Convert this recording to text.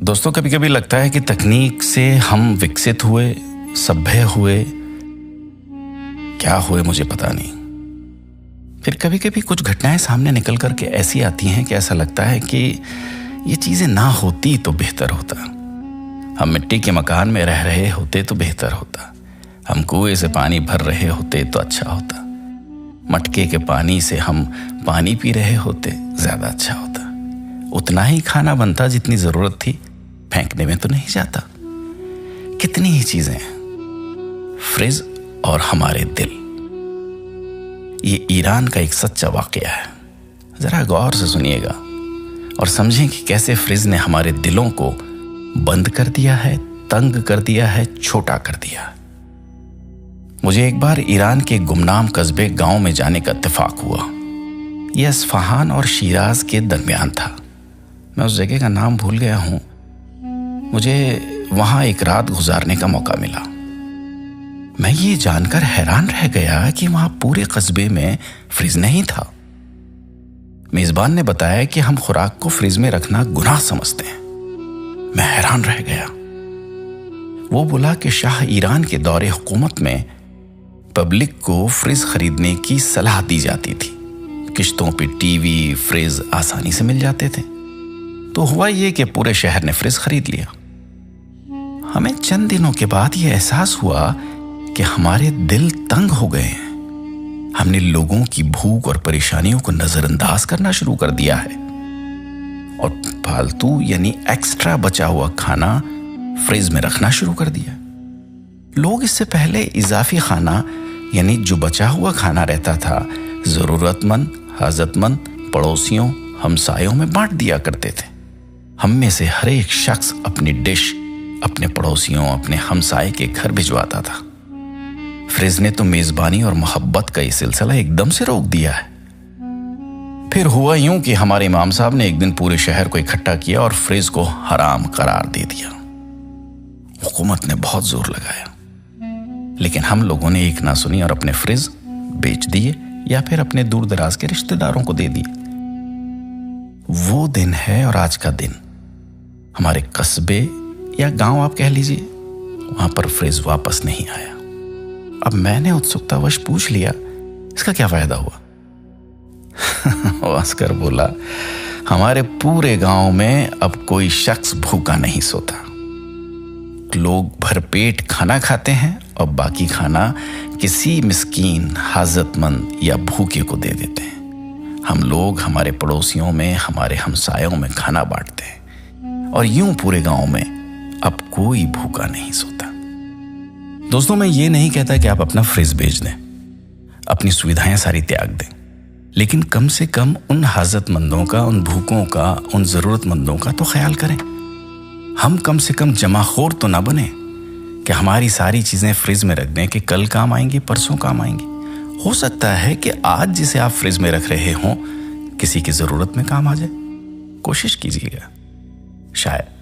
दोस्तों, कभी कभी लगता है कि तकनीक से हम विकसित हुए, सभ्य हुए, क्या हुए मुझे पता नहीं। फिर कभी कभी कुछ घटनाएं सामने निकल करके ऐसी आती हैं कि ऐसा लगता है कि ये चीजें ना होती तो बेहतर होता। हम मिट्टी के मकान में रह रहे होते तो बेहतर होता। हम कुएं से पानी भर रहे होते तो अच्छा होता। मटके के पानी से हम पानी पी रहे होते ज्यादा अच्छा होता। उतना ही खाना बनता जितनी जरूरत थी, फेंकने में तो नहीं जाता। कितनी ही चीजें हैं। फ्रिज और हमारे दिल, ये ईरान का एक सच्चा वाकया है। जरा गौर से सुनिएगा और समझें कि कैसे फ्रिज ने हमारे दिलों को बंद कर दिया है, तंग कर दिया है, छोटा कर दिया। मुझे एक बार ईरान के गुमनाम कस्बे गांव में जाने का इत्तेफाक हुआ। यह इस्फहान और शिराज के दरमियान था। मैं उस जगह का नाम भूल गया हूं। मुझे वहां एक रात गुजारने का मौका मिला। मैं ये जानकर हैरान रह गया कि वहां पूरे कस्बे में फ्रिज नहीं था। मेजबान ने बताया कि हम खुराक को फ्रिज में रखना गुनाह समझते हैं। मैं हैरान रह गया। वो बोला कि शाह ईरान के दौरे हुकूमत में पब्लिक को फ्रिज खरीदने की सलाह दी जाती थी। किश्तों पे टीवी, फ्रिज आसानी से मिल जाते थे। तो हुआ ये कि पूरे शहर ने फ्रिज खरीद लिया। हमें चंद दिनों के बाद ये एहसास हुआ कि हमारे दिल तंग हो गए हैं। हमने लोगों की भूख और परेशानियों को नजरअंदाज करना शुरू कर दिया है और फालतू यानी एक्स्ट्रा बचा हुआ खाना फ्रिज में रखना शुरू कर दिया। लोग इससे पहले इजाफी खाना यानी जो बचा हुआ खाना रहता था, जरूरतमंद, हाजतमंद पड़ोसियों, हमसायों में बांट दिया करते थे। हम में से हर एक शख्स अपनी डिश अपने पड़ोसियों, अपने हमसाये के घर भिजवाता था। फ्रिज ने तो मेजबानी और मोहब्बत का ये सिलसिला एकदम से रोक दिया है। फिर हुआ यूं कि हमारे इमाम साहब ने एक दिन पूरे शहर को इकट्ठा किया और फ्रिज को हराम करार दे दिया। हुकूमत ने बहुत जोर लगाया, लेकिन हम लोगों ने एक ना सुनी और अपने फ्रिज बेच दिए या फिर अपने दूर दराज के रिश्तेदारों को दे दिए। वो दिन है और आज का दिन हमारे कस्बे या गांव आप कह लीजिए, वहां पर फ्रिज वापस नहीं आया। अब मैंने उत्सुकतावश पूछ लिया, इसका क्या फायदा हुआ? वास्कर बोला, हमारे पूरे गांव में अब कोई शख्स भूखा नहीं सोता। लोग भरपेट खाना खाते हैं और बाकी खाना किसी मिस्कीन, हाजतमंद या भूखे को दे देते हैं। हम लोग हमारे पड़ोसियों में, हमारे हमसायों में खाना बांटते हैं और यूं पूरे गांव में अब कोई भूखा नहीं सोता। दोस्तों, मैं ये नहीं कहता कि आप अपना फ्रिज बेच दें, अपनी सुविधाएं सारी त्याग दें, लेकिन कम से कम उन हाजतमंदों का, उन भूखों का, उन जरूरतमंदों का तो ख्याल करें। हम कम से कम जमाखोर तो ना बने कि हमारी सारी चीजें फ्रिज में रख दें कि कल काम आएंगी, परसों काम आएंगी। हो सकता है कि आज जिसे आप फ्रिज में रख रहे हों किसी की जरूरत में काम आ जाए। कोशिश कीजिएगा, शायद